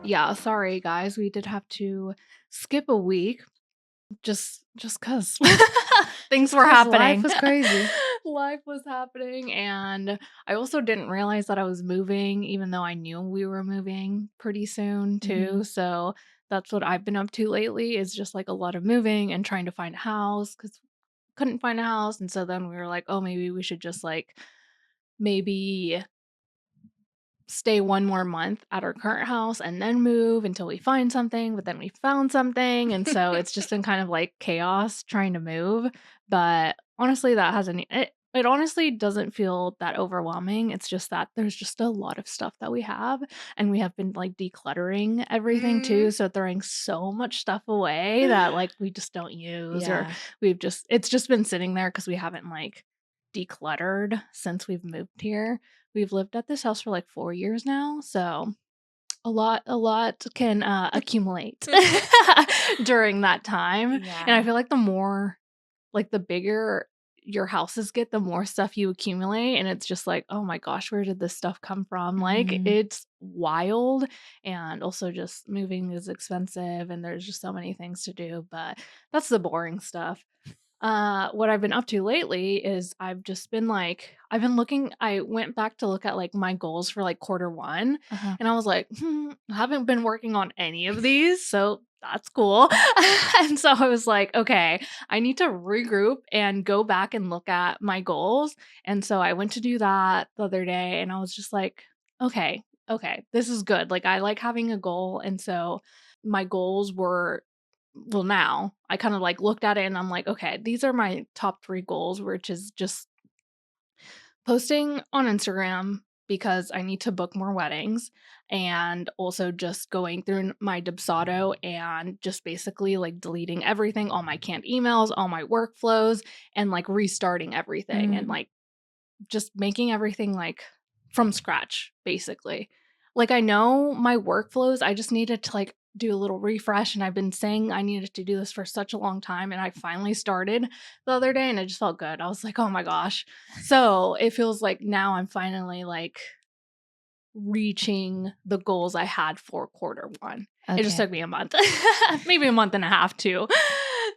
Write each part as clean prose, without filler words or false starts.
Yeah, sorry guys. We did have to skip a week just cuz things Just were 'cause life happening. was crazy. Life was happening and I also didn't realize that I was moving even though I knew we were moving pretty soon too. Mhm. So that's what I've been up to lately is just like a lot of moving and trying to find a house cuz couldn't find a house and so then we were like, "Oh, maybe we should just like maybe stay one more month at our current house and then move until we find something, but then we found something, and so it's just been kind of like chaos trying to move, but honestly, that hasn't it honestly doesn't feel that overwhelming, it's just that there's just a lot of stuff that we have, and we have been, like, decluttering everything Mm. too, so throwing so much stuff away that, like, we just don't use or Yeah. it's just been sitting there because we haven't, like, decluttered since we've moved here. We've lived at this house for, like, 4 years now, so a lot can, accumulate during that time, and I Yeah. feel like the more like, the bigger your houses get, the more stuff you accumulate, and it's just like, "Oh my gosh, where did this stuff come from?" Like, Mhm. it's wild, and also just moving is expensive, and there's just so many things to do, but that's the boring stuff. What I've been up to lately is I've just been like I've been looking I went back to look at, like, my goals for, like, quarter 1, Uh-huh. and I was like, I haven't been working on any of these, so that's cool." And so I was like, "Okay, I need to regroup and go back and look at my goals." And so I went to do that the other day, and I was just like, "Okay, okay, this is good." Like, I like having a goal, and so my goals were well, now I kind of like looked at it and I'm like, okay, these are my top 3 goals, which is just posting on Instagram because I need to book more weddings and also just going through my Dubsado and just basically like deleting everything, all my canned emails, all my workflows, and like restarting everything and Mm. like just making everything, like, from scratch, basically. Like, I know my workflows, I just needed to, like, do a little refresh, and I've been saying I needed to do this for such a long time, and I finally started the other day, and it just felt good. I was like, "Oh my gosh." So, it feels like now I'm finally, like, reaching the goals I had for quarter 1. It just Okay. took me a month, maybe a month and a half too,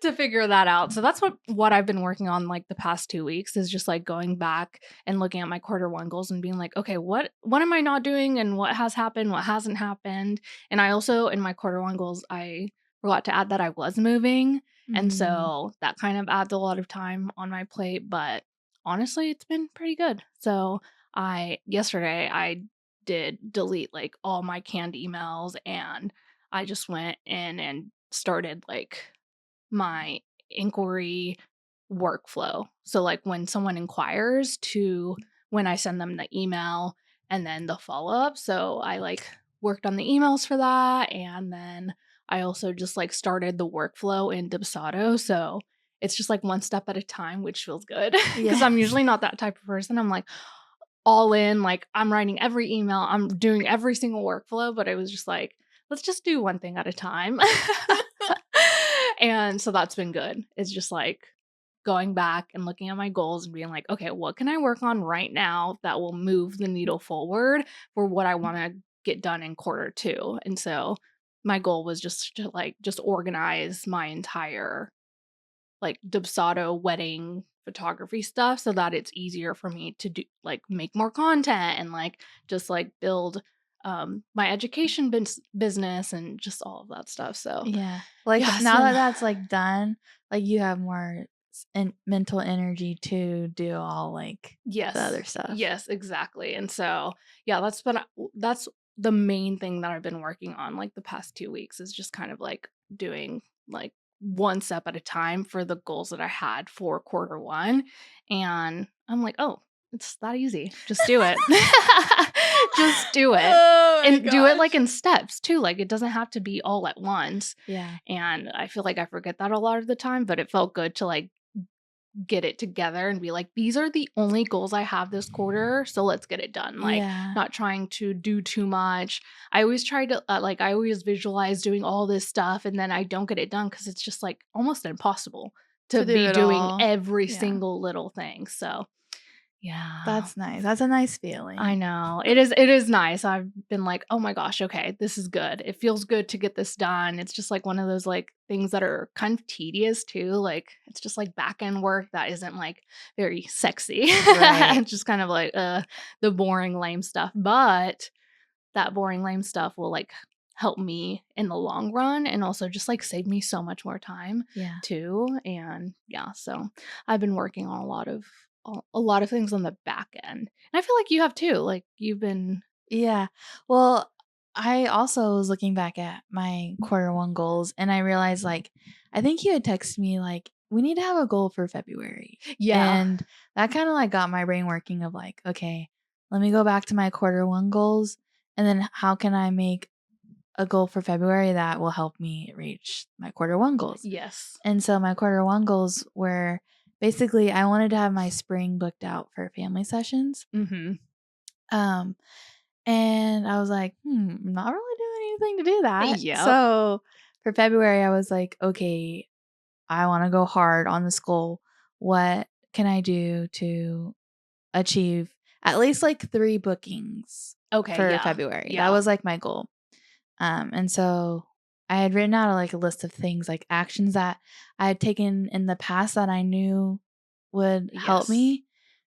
to figure that out. So that's what I've been working on, like, the past 2 weeks is just, like, going back and looking at my quarter 1 goals and being like, "Okay, what am I not doing and what has happened, what hasn't happened?" And I also in my quarter 1 goals, I forgot to add that I was moving, and Mm. so that kind of adds a lot of time on my plate, but honestly, it's been pretty good. So, I yesterday, I did delete, like, all my canned emails, and I just went in and started, like, my inquiry workflow. So, like, when someone inquires to when I send them the email and then the follow-up. So, I, like, worked on the emails for that, and then I also just, like, started the workflow in Dubsado, so it's just, like, one step at a time, which feels good because 'cause I'm Yes. usually not that type of person. I'm, like, all in, like, I'm writing every email, I'm doing every single workflow, but it was just like, "Let's just do one thing at a time." And so that's been good. It's just, like, going back and looking at my goals and being like, "Okay, what can I work on right now that will move the needle forward for what I wanna get done in quarter 2?" And so my goal was just to, like, just organize my entire like Dubsado wedding photography stuff so that it's easier for me to do like make more content and like just like build my education business and just all of that stuff. So, Yeah. Like, yeah, it's now been that that's, like, done, like, you have more mental energy to do all, like, the yes. other stuff. Yes, exactly. And so, yeah, that's the main thing that I've been working on like the past 2 weeks is just kind of like doing like one step at a time for the goals that I had for quarter 1 and I'm like, "Oh, it's that easy. Just do it." Just do it. Oh my And do it like gosh. in steps too. Like it doesn't have to be all at once. Yeah. And I feel like I forget that a lot of the time, but it felt good to like get it together and be like, "These are the only goals I have this quarter, so let's get it done." Like, Yeah. not trying to do too much. I always try to, like, I always visualize doing all this stuff, and then I don't get it done because it's just, like, almost impossible to To do be it doing all. every Yeah. single little thing, so Yeah. That's nice. That's a nice feeling. I know. It is nice. I've been like, "Oh my gosh, okay, this is good. It feels good to get this done." It's just like one of those, like, things that are kind of tedious too, like, it's just like back-end work that isn't, like, very sexy. Right. It's just kind of like, the boring, lame stuff, but that boring, lame stuff will, like, help me in the long run and also just, like, save me so much more time Yeah. too, and yeah, so I've been working on a lot of things on the back end, and I feel like you have too, like, you've been. Yeah. Well, I also was looking back at my quarter one goals and I realized like I think you had texted me like we need to have a goal for February. Yeah. And that kind of like got my brain working of like, okay, let me go back to my quarter one goals and then how can I make a goal for February that will help me reach my quarter one goals. Yes. And so my quarter one goals were basically I wanted to have my spring booked out for family sessions. Mhm. Um and I was like, I'm not really doing anything to do that. Yep. So for February, I was like, okay, I want to go hard on this goal. What can I do to achieve at least like 3 bookings Okay, for yeah. February? That Yeah. was like my goal. And so I had written out like a list of things, like actions that I had taken in the past that I knew would help Yes. me.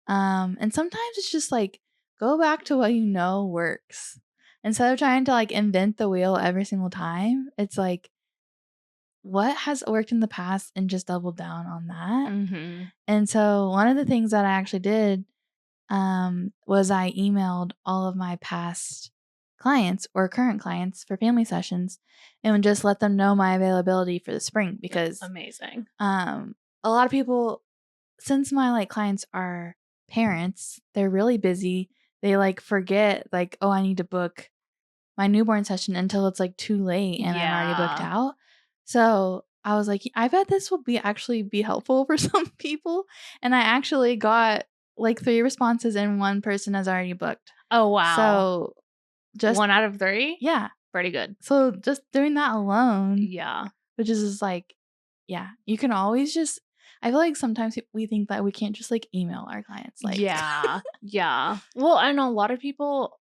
And sometimes it's just like go back to what you know works. Instead of trying to like invent the wheel every single time, it's like what has worked in the past and just double down on that. Mhm. And so one of the things that I actually did was I emailed all of my past clients or current clients for family sessions and would just let them know my availability for the spring because Amazing. um, a lot of people since my, like, clients are parents, they're really busy, they, like, forget, like, "Oh, I need to book my newborn session," until it's, like, too late and I'm already booked Yeah. out. So, I was like, "I bet this will be actually be helpful for some people," and I actually got, like, 3 responses and 1 person has already booked. Oh, wow. So, just 1 out of 3? yeah. Pretty good. So, just doing that alone Yeah. which is just like yeah, you can always just I feel like sometimes we think that we can't just, like, email our clients, like Yeah. Yeah. Well, I know a lot of people.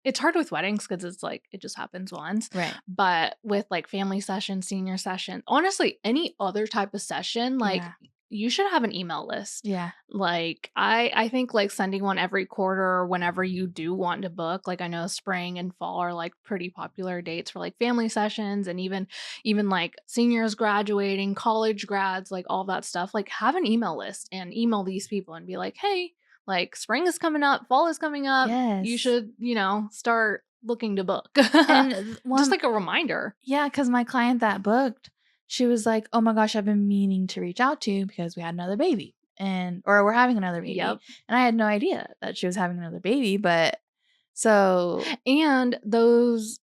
It's hard with weddings because it's like it just happens once, Right. but with, like, family session, senior session, honestly, any other type of session, like, Yeah. you should have an email list. Yeah. Like, I think, like, sending one every quarter or whenever you do want to book, like, I know spring and fall are, like, pretty popular dates for, like, family sessions and even, like, seniors graduating, college grads, like, all that stuff, like, have an email list and email these people and be like, "Hey, like, spring is coming up, fall is coming up, you Yes. should, start looking to book." And Just one like a reminder. yeah, because my client that booked, she was like, "Oh my gosh, I've been meaning to reach out to you because we had another baby and or we're having another baby." Yep. And I had no idea that she was having another baby, but so And those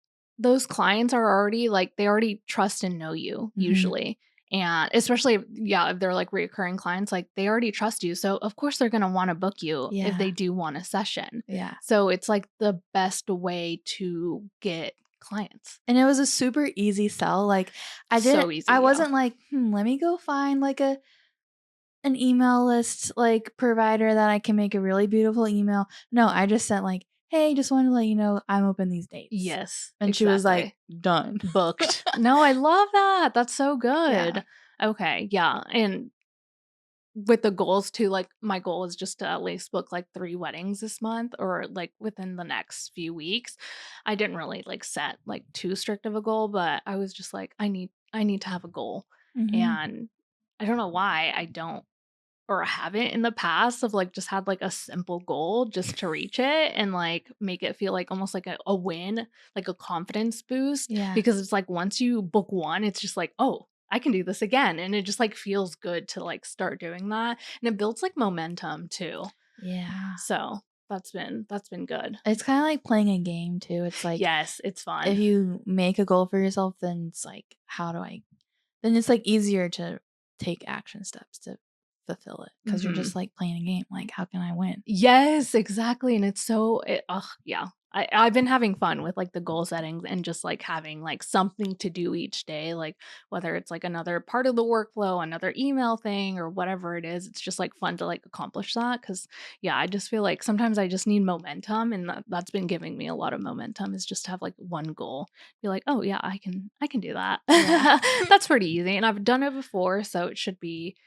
clients are already like they already trust and know you mhm. usually. And especially if they're like recurring clients, like they already trust you. So of course they're gonna want to book you if Yeah. they do want a session. Yeah. So it's like the best way to get clients. And it was a super easy sell, like, So easy, I yeah. wasn't like, let me go find, like, an email list, like, provider that I can make a really beautiful email. No, I just sent, like, "Hey, just wanted to let you know I'm open these dates." Yes, And she was like, exactly. "Done." Booked. No, I love that. That's so Yeah. good. Okay, yeah, and with the goals too, like, my goal is just to at least book, like, 3 weddings this month or, like, within the next few weeks. I didn't really, like, set, like, too strict of a goal, but I was just like, "I need to have a goal," Mhm. and I don't know why I don't or haven't in the past of, like, just had, like, a simple goal just to reach it and, like, make it feel like almost like a win, like a confidence boost, Yeah. because it's like once you book one, it's just like, "Oh, I can do this again," and it just, like, feels good to, like, start doing that, and it builds, like, momentum too. Yeah. So, that's been good. It's kinda like playing a game too. It's like, Yes, it's if fun. you make a goal for yourself, then it's like, how do I then it's, like, easier to take action steps to fulfill it because you're just like playing a game. Like, how can I win? Yes, exactly, and it's so yeah. I've been having fun with, like, the goal settings and just, like, having, like, something to do each day, like, whether it's, like, another part of the workflow, another email thing, or whatever it is, it's just, like, fun to, like, accomplish that. Because yeah, I just feel like sometimes I just need momentum, and that's been giving me a lot of momentum is just to have, like, one goal. Be like, "Oh, yeah, I can do that." Yeah. That's pretty easy, and I've done it before, so it should be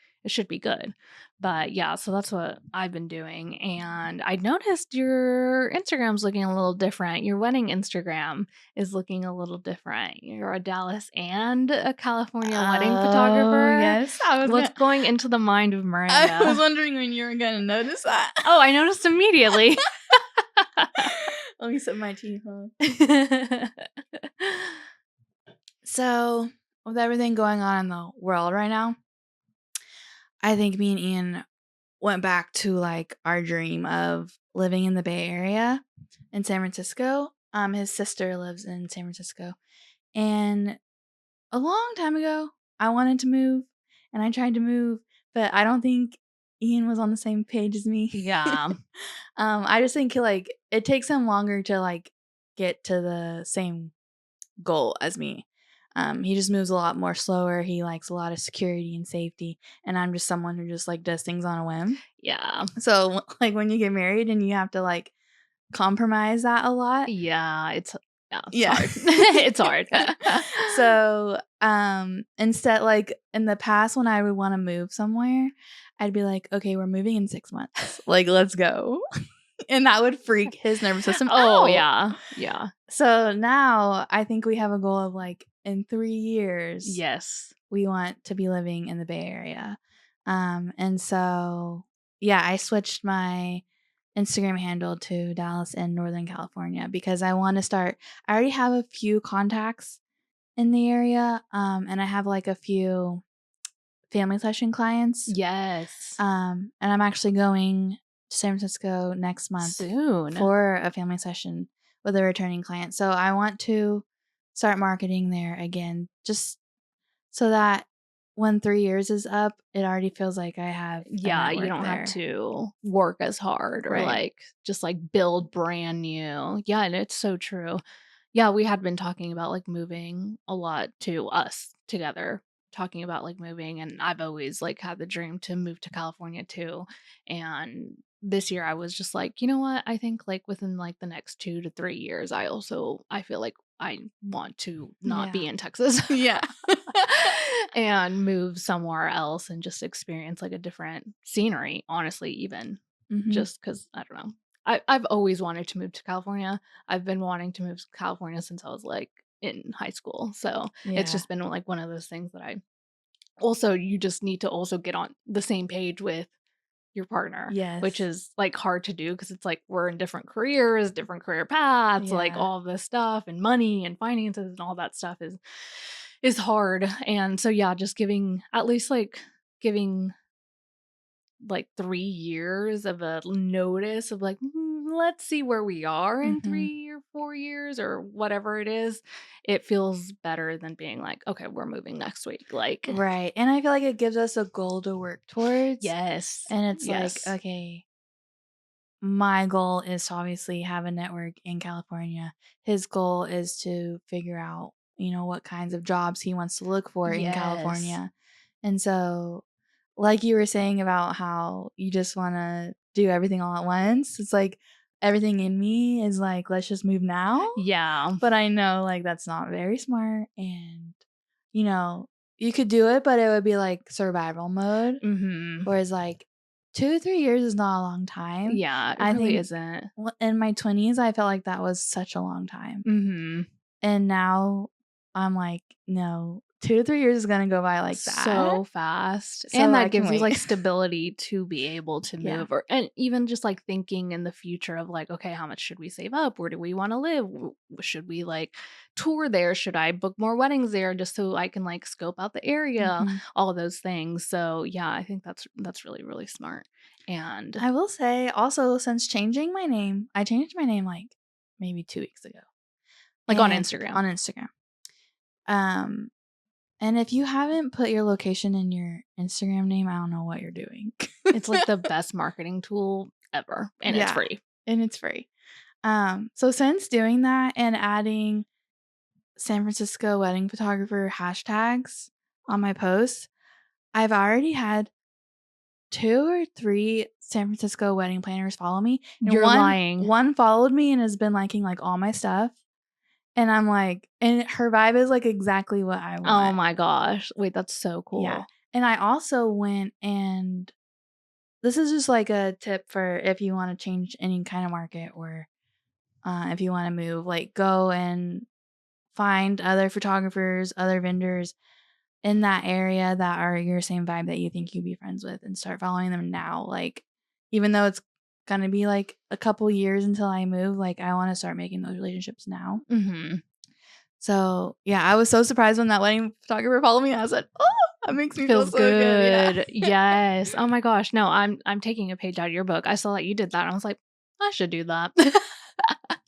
good. But yeah, so that's what I've been doing. And I noticed your Instagram's looking a little different. Your wedding Instagram is looking a little different. You're a Dallas and a California wedding Oh, photographer. yes. What's going into the mind of I was Miranda? wondering when you were gonna notice that. Oh, I noticed immediately. Let me sip my tea, huh? So, with everything going on in the world right now, I think me and Ian went back to like our dream of living in the Bay Area in San Francisco. His sister lives in San Francisco, and a long time ago, I wanted to move, and I tried to move, but I don't think Ian was on the same page as me. Yeah. I just think like it takes him longer to like get to the same goal as me. He just moves a lot more slower. He likes a lot of security and safety, and I'm just someone who just like does things on a whim. Yeah. So like when you get married and you have to like compromise that a lot. Yeah. It's Yeah. hard. It's hard. So instead, like in the past when I would want to move somewhere, I'd be like, okay, we're moving in 6 months. Like, let's go. And that would freak his nervous system Oh, out. yeah. Yeah. So now I think we have a goal of like in 3 years, Yes. we want to be living in the Bay Area. And so, yeah, I switched my Instagram handle to Dallas and Northern California because I want to start. I already have a few contacts in the area, and I have like a few family session clients. Yes. And I'm actually going to San Francisco next month Soon. for a family session with a returning client. So I want to start marketing there again, just so that when 3 years is up, it already feels like I have a Yeah, you network don't have there. to work as hard or, Right. like, just, like, build brand new. Yeah, and it's so true. Yeah, we had been talking about, like, moving a lot to us together, talking about, like, moving, and I've always, like, had the dream to move to California too, and this year I was just like, "You know what? I think, like, within, like, the next 2 to 3 years, I feel like I want to not Yeah. be in Texas." Yeah. And move somewhere else and just experience, like, a different scenery, honestly, even Mhm. just because I don't know. I've always wanted to move to California. I've been wanting to move to California since I was, like, in high school, so it's Yeah. just been, like, one of those things that I also you just need to also get on the same page with your partner, which Yes. is, like, hard to do because it's, like, we're in different careers, different career paths, like, Yeah. all of this stuff, and money, and finances, and all that stuff is hard, and so, yeah, just giving, like, 3 years of a notice of, like, let's see where we are in Mhm. 3 or 4 years," or whatever it is. It feels better than being like, "Okay, we're moving next week," like Right, and I feel like it gives us a goal to work towards, Yes. and it's like, Yes. okay, my goal is to obviously have a network in California. His goal is to figure out, what kinds of jobs he wants to look for in Yes. California. And so, like you were saying about how you just want to do everything all at once, it's like everything in me is like, let's just move now. Yeah. But I know like that's not very smart. And, you know, you could do it, but it would be like survival mode. Mhm. Whereas like 2 to 3 years is not a long time. Yeah, it I really think isn't. in my 20s, I felt like that was such a long time. Mhm. And now I'm like, no, 2 to 3 years is going to go by like that. So fast, So and I that can gives you, wait. like, stability to be able to Yeah. move and even just, like, thinking in the future of, like, "Okay, how much should we save up? Where do we wanna live? Should we, like, tour there? Should I book more weddings there just so I can, like, scope out the area?" Mhm. All of those things, so, yeah, I think that's really, really smart, and I will say also since changing my name, I changed my name like maybe 2 weeks ago like, on and Instagram. on Instagram. Um And if you haven't put your location in your Instagram name, I don't know what you're doing. It's like the best marketing tool ever, and it's Yeah, free. and it's free. So since doing that and adding San Francisco wedding photographer hashtags on my posts, I've already had 2 or 3 San Francisco wedding planners follow me, and You're lying. one followed me and has been liking, like, all my stuff, and I'm like and her vibe is, like, exactly what I Oh want. my gosh. Wait, that's so Yeah, cool. and I also went and this is just, like, a tip for if you wanna change any kind of market or, if you wanna move, like, go and find other photographers, other vendors in that area that are your same vibe that you think you'd be friends with and start following them now. Like, even though it's gonna be like a couple years until I move, like I wanna start making those relationships now. Mhm. So yeah, I was so surprised when that wedding photographer followed me. I said, "Oh, that makes me feel Feels so good." Yeah. good. Yes. Oh my gosh. No, I'm taking a page out of your book. I saw that you did that, and I was like, "I should do that."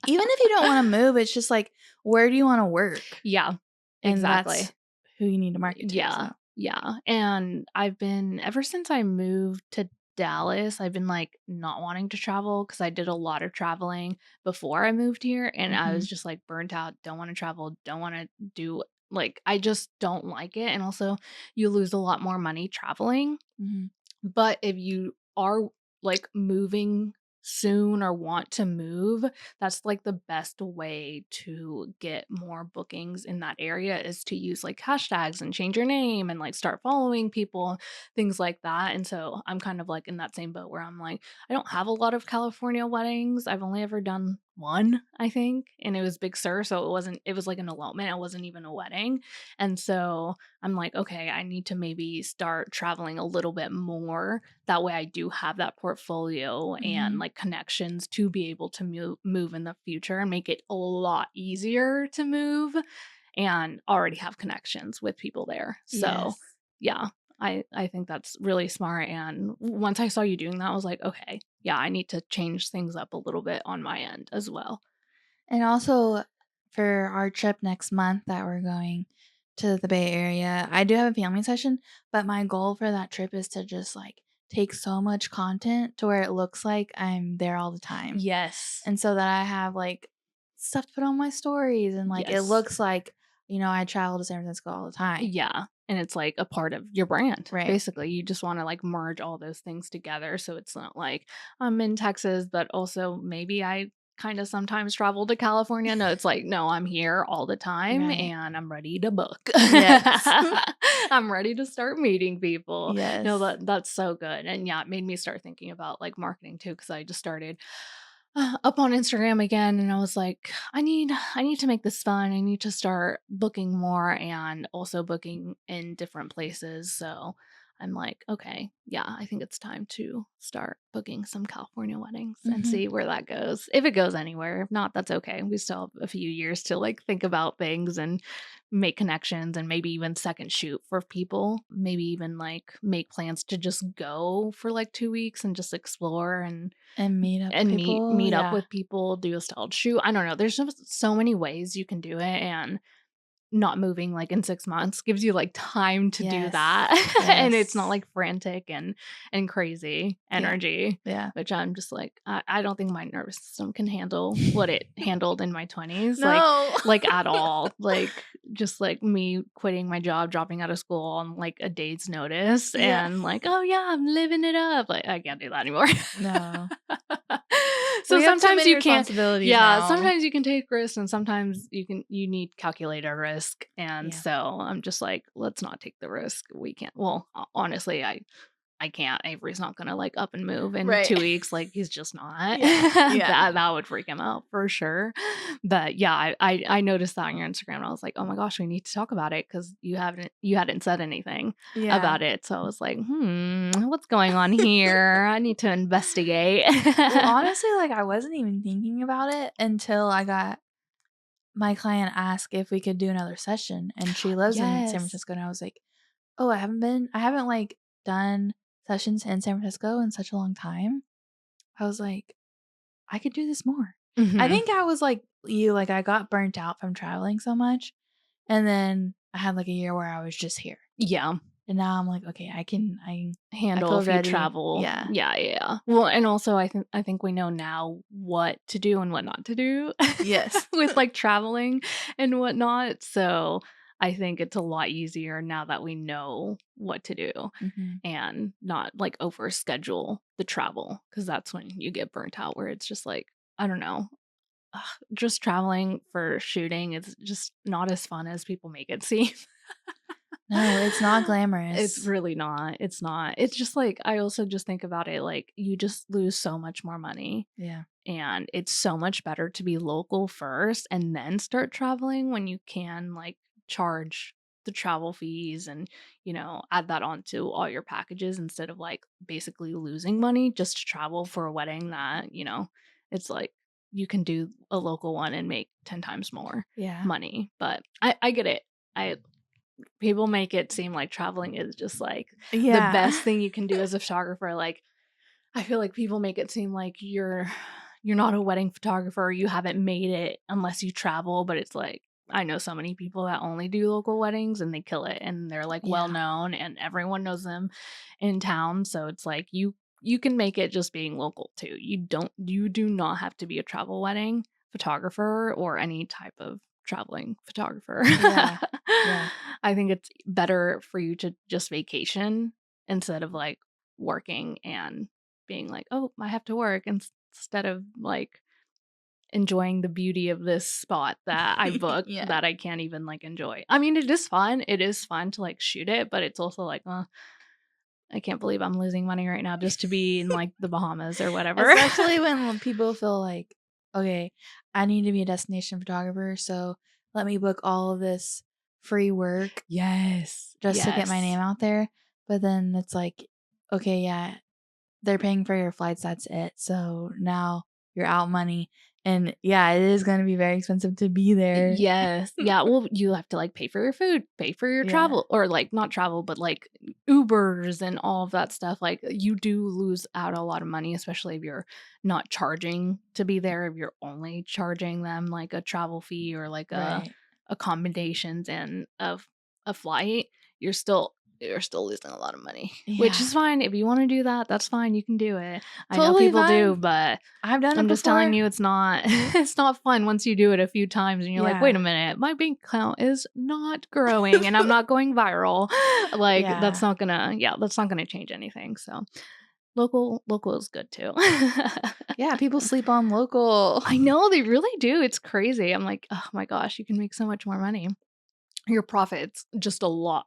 Even if you don't wanna move, it's just like, where do you wanna work? Yeah, And exactly. that's who you need to market to, Yeah, so. yeah, and I've been ever since I moved to Dallas, I've been, like, not wanting to travel because I did a lot of traveling before I moved here, and I was Mhm, just, like, burnt out, don't wanna travel, don't wanna do like, I just don't like it, and also, you lose a lot more money traveling. mhm, But if you are, like, moving soon or want to move, that's, like, the best way to get more bookings in that area is to use, like, hashtags and change your name and, like, start following people, things like that, and so I'm kind of, like, in that same boat where I'm like, I don't have a lot of California weddings. I've only ever done 1, I think, and it was Big Sur, so it was like an elopement, it wasn't even a wedding, and so I'm like, okay, I need to maybe start traveling a little bit more. That way I do have that portfolio and mhm. like connections to be able to move in the future and make it a lot easier to move and already have connections with people there. So, Yes. yeah, I think that's really smart and once I saw you doing that I was like, okay, yeah, I need to change things up a little bit on my end as well. And also for our trip next month that we're going to the Bay Area, I do have a family session, but my goal for that trip is to just like take so much content to where it looks like I'm there all the time. Yes. And so that I have like stuff to put on my stories and like it Yes. looks like, I travel to San Francisco all the time. Yeah, and it's, like, a part of your brand, Right. basically, you just wanna, like, merge all those things together so it's not like, I'm in Texas, but also maybe I kinda sometimes travel to California. No, it's like, no, I'm here all the time, Right. and I'm ready to book. Yes. I'm ready to start meeting people. No, Yes. that's so good, and, yeah, it made me start thinking about, like, marketing too because I just started up on Instagram again and I was like, I need to make this fun. I need to start booking more and also booking in different places. So I'm like, okay, yeah, I think it's time to start booking some California weddings and Mhm. see where that goes. If it goes anywhere, if not, that's okay. We still have a few years to like think about things and make connections and maybe even second shoot for people. Maybe even like make plans to just go for like 2 weeks and just explore And meet up with and meet people. meet up Yeah. with people, do a styled shoot. I don't know, there's just so many ways you can do it, and not moving, like, in 6 months gives you, like, time to do Yes. that, and it's not, Yes. like, frantic and crazy Yeah. energy, Yeah. which I'm just like, I don't think my nervous system can handle what it handled in my 20s, No. at all. Like, just, like, me quitting my job, dropping out of school on, like, a day's notice Yeah. and, like, "Oh, yeah, I'm living it up." Like, I can't do that anymore. No. So We have too sometimes many you can't responsibilities yeah, now. sometimes you can take risks and sometimes you need calculated risk, and Yeah. so I'm just like, "Let's not take the risk." We can't well, honestly, I can't. Avery's not gonna, like, up and move in Right. 2 weeks, like, he's just not. Yeah. Yeah. That would freak him out for sure. But, yeah, I noticed that on your Instagram, and I was like, "Oh my gosh, we need to talk about it because you hadn't said anything Yeah. about it." So I was like, what's going on here? I need to investigate." Well, honestly, like, I wasn't even thinking about it until I got my client ask if we could do another session, and she lives in San Yes. Francisco, and I was like, "Oh, I haven't, like, done sessions in San Francisco in such a long time." I was like, "I could do this more." I Mhm. think I was like you, like, I got burnt out from traveling so much, and then I had like a year where I was just here. Yeah. And now I'm like, okay, I Handle feel if you ready. travel. Yeah. Yeah. Well, and also I think we know now what to do and what not to do Yes. with like traveling and whatnot. So I think it's a lot easier now that we know what to do Mhm. and not like overschedule the travel, because that's when you get burnt out, where it's just like, I don't know, ugh, just traveling for shooting is just not as fun as people make it seem. No, it's not It's glamorous. really not. It's not. It's just like, I also just think about it like you just lose so much more money, Yeah. and it's so much better to be local first and then start traveling when you can like charge the travel fees and, add that onto all your packages instead of like basically losing money just to travel for a wedding that, it's like you can do a local one and make 10 times more Yeah. money. But I get it. I People make it seem like traveling is just like the Yeah. best thing you can do as a photographer. Like, I feel like people make it seem like you're not a wedding photographer, you haven't made it unless you travel, but it's like I know so many people that only do local weddings and they kill it, and they're like well Yeah. known and everyone knows them in town. So it's like you can make it just being local too. You do not have to be a travel wedding photographer or any type of traveling photographer. Yeah. Yeah. I think it's better for you to just vacation instead of like working and being like, "Oh, I have to work," instead of like enjoying the beauty of this spot that I booked Yeah. that I can't even like enjoy. I mean, it is fun. It is fun to like shoot it, but it's also like, I can't believe I'm losing money right now just to be in like the Bahamas or whatever. Especially when people feel like, okay, I need to be a destination photographer, so let me book all of this free work Yes. just to get my name Yes. out there. But then it's like, okay, yeah, they're paying for your flights, that's it. So now you're out money. And yeah, it is going to be very expensive to be there. Yes. Yeah, well, you have to, like, pay for your food, pay for your Yeah. travel, or, like, not travel, but, like, Ubers and all of that stuff. Like, you do lose out a lot of money, especially if you're not charging to be there, if you're only charging them, like, a travel fee or, like, a Right. accommodations and a flight, you're still losing a lot of money, which Yeah. is fine. If you wanna do that, that's fine, you can do it. I know Totally people do, fine. but I've done it I'm just telling before. you it's not it's not fun once you do it a few times and you're like, "Wait Yeah. a minute, my bank account is not growing and I'm not going viral." Like, Yeah. that's not gonna change anything, so local is good too. Yeah, people sleep on local. I know, they really do, it's crazy. I'm like, "Oh my gosh, you can make so much more money." Your profit's just a lot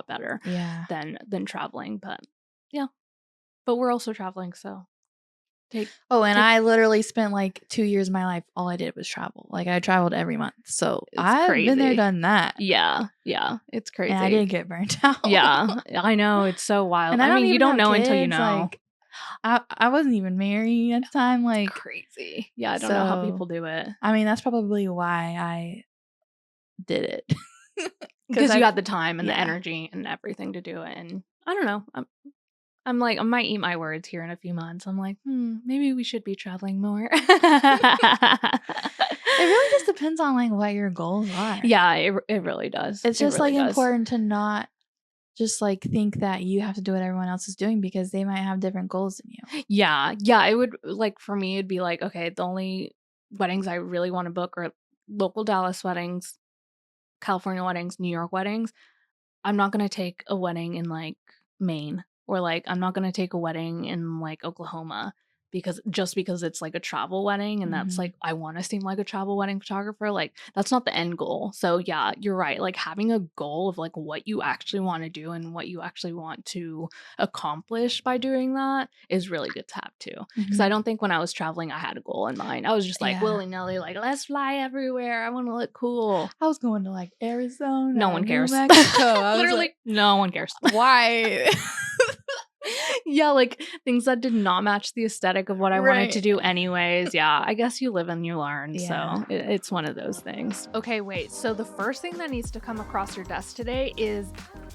better Yeah. than traveling, but yeah. But we're also traveling, so take Oh, and take I literally spent like 2 years of my life, all I did was travel. Like, I traveled every month. So it's I've been there, crazy. done that. Yeah, it's And I crazy. did get burnt out. Yeah, I know, it's so wild. And I I don't mean, you even don't have know until you kids. know. Like, I wasn't even married at the time. It's Like, crazy. Yeah, I don't know how so people do it. I mean, that's probably why I did it. Because Because you had the time and the yeah. energy and everything to do it, and I don't know, I'm like, I might eat my words here in a few months. I'm like, maybe we should be traveling more." It really just depends on like what your goals are. Yeah, it really does. It's It just really like does. important to not just like think that you have to do what everyone else is doing because they might have different goals than you. Yeah, it would like, for me, it'd be like, okay, the only weddings I really wanna book are local Dallas weddings, California weddings, New York weddings. I'm not gonna take a wedding in, like, Maine, or, like, I'm not gonna take a wedding in, like, Oklahoma because it's, like, a travel wedding, and that's, Mhm. like, I wanna seem like a travel wedding photographer, like, that's not the end goal. So, yeah, you're right, like, having a goal of, like, what you actually wanna do and what you actually want to accomplish by doing that is really good to have too. Because I Mhm. don't think when I was traveling, I had a goal in mind. I was just, like, Yeah. willy-nilly, like, "Let's fly everywhere, I wanna look cool." I was going to like No Arizona, one New cares. Mexico. I was like, Literally, no one cares. why? Yeah, like, things that did not match the aesthetic of what I wanted to Right. do anyways. Yeah, I guess you live and you learn, Yeah. so it's one of those things. Okay, wait, so the first thing that needs to come across your desk today is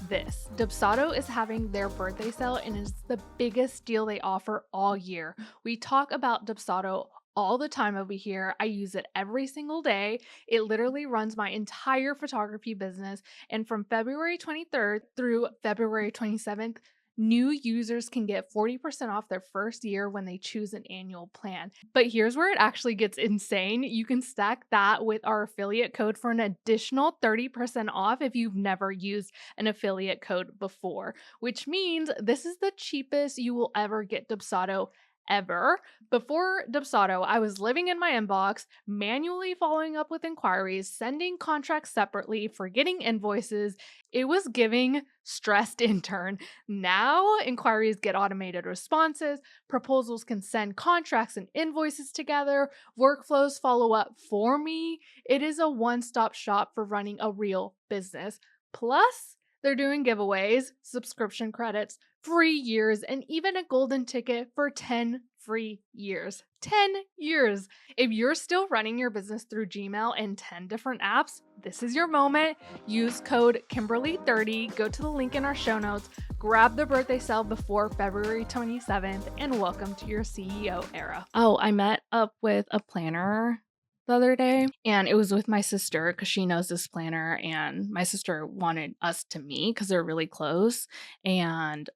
this. Dubsado is having their birthday sale, and it's the biggest deal they offer all year. We talk about Dubsado all the time over here. I use it every single day. It literally runs my entire photography business. And from February 23rd through February 27th, new users can get 40% off their first year when they choose an annual plan. But here's where it actually gets insane. You can stack that with our affiliate code for an additional 30% off if you've never used an affiliate code before, which means this is the cheapest you will ever get Dubsado ever. Before Dubsado, I was living in my inbox, manually following up with inquiries, sending contracts separately, forgetting invoices. It was giving stressed intern. Now, inquiries get automated responses, proposals can send contracts and invoices together, workflows follow up for me. It is a one-stop shop for running a real business. Plus, they're doing giveaways, subscription credits, free years, and even a golden ticket for 10 free years. 10 years. If you're still running your business through Gmail and 10 different apps, this is your moment. Use code Kimberly30. Go to the link in our show notes. Grab the birthday sale before February 27th, and welcome to your CEO era. Oh, I met up with a planner the other day, and it was with my sister because she knows this planner, and my sister wanted us to meet because they're really close, and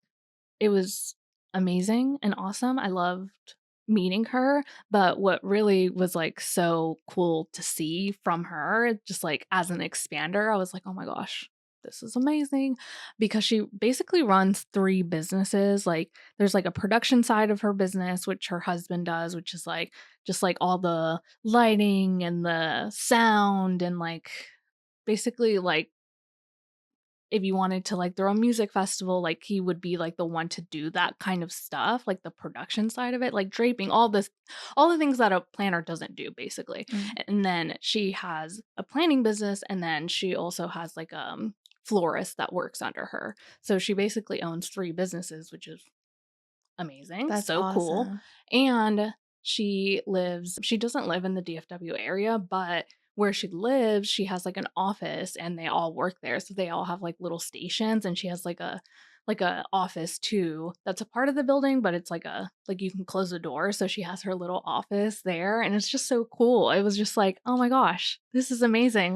it was amazing and awesome. I loved meeting her, but what really was, like, so cool to see from her, just, like, as an expander, I was like, "Oh my gosh, this is amazing," because she basically runs 3 businesses. Like, there's, like, a production side of her business, which her husband does, which is, like, just, like, all the lighting and the sound and, like, basically, like, if you wanted to, like, throw a music festival, like, he would be, like, the one to do that kind of stuff, like, the production side of it, like, draping, all the things that a planner doesn't do, basically. Mm. And then she has a planning business, and then she also has, like, florist that works under her. So she basically owns 3 businesses, which is amazing, That's so cool. awesome. And she doesn't live in the DFW area, but where she lives, she has, like, an office, and they all work there, so they all have, like, little stations, and she has, like a office too that's a part of the building, but it's like you can close the door, so she has her little office there, and it's just so cool. It was just like, "Oh my gosh, this is amazing."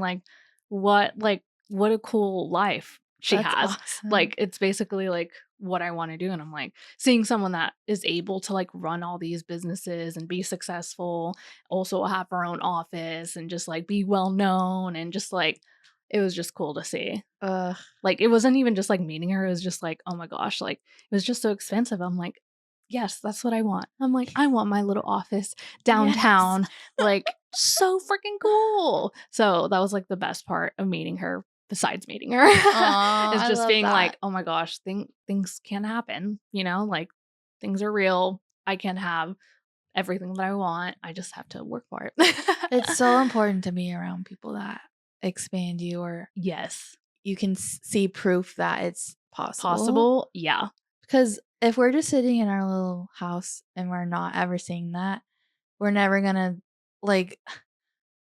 What a cool life she That's has. awesome. Like, it's basically, like, what I wanna do, and I'm like, seeing someone that is able to, like, run all these businesses and be successful, also have her own office and just, like, be well known, and just, like, it was just cool to see. Ugh, Like, it wasn't even just, like, meeting her, it was just like, oh my gosh, like, it was just so expensive. I'm like, "Yes, that's what I want." I'm like, "I want my little office yes. downtown." Like, so freaking cool. So, that was, like, the best part of meeting her, besides meeting her, Aw, is I just love being that. like, "Oh my gosh, things can happen," you know? Like, things are real. I can have everything that I want. I just have to work for it. It's so important to be around people that expand you or Yes. you can see proof that it's possible. Possible? Yeah. Because if we're just sitting in our little house and we're not ever seeing that, we're never gonna, like,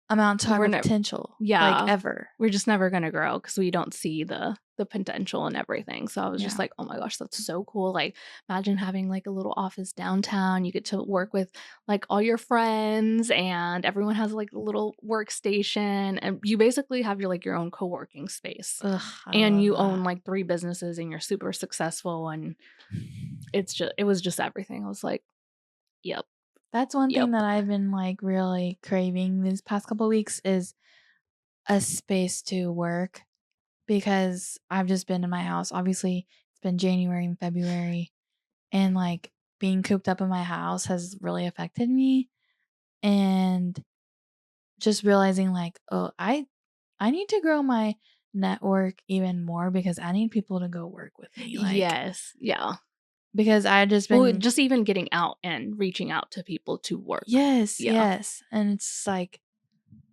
amount to We're our never potential, like, Yeah. ever. We're just never gonna grow because we don't see the potential and everything. So I was just Yeah. like, "Oh my gosh, that's so cool." Like, imagine having, like, a little office downtown. You get to work with, like, all your friends, and everyone has, like, a little workstation, and you basically have your own co-working space. Ugh, I And love you own, that. like, 3 businesses, and you're super successful, and it was just everything. I was like, "Yep, That's one thing yep." that I've been, like, really craving these past couple weeks is a space to work because I've just been in my house. Obviously, it's been January and February, and, like, being cooped up in my house has really affected me, and just realizing, like, "Oh, I need to grow my network even more because I need people to go work with me," like, Yes, yeah. because I just Well, been just even getting out and reaching out to people to work. yes, Yeah. yes, and it's like,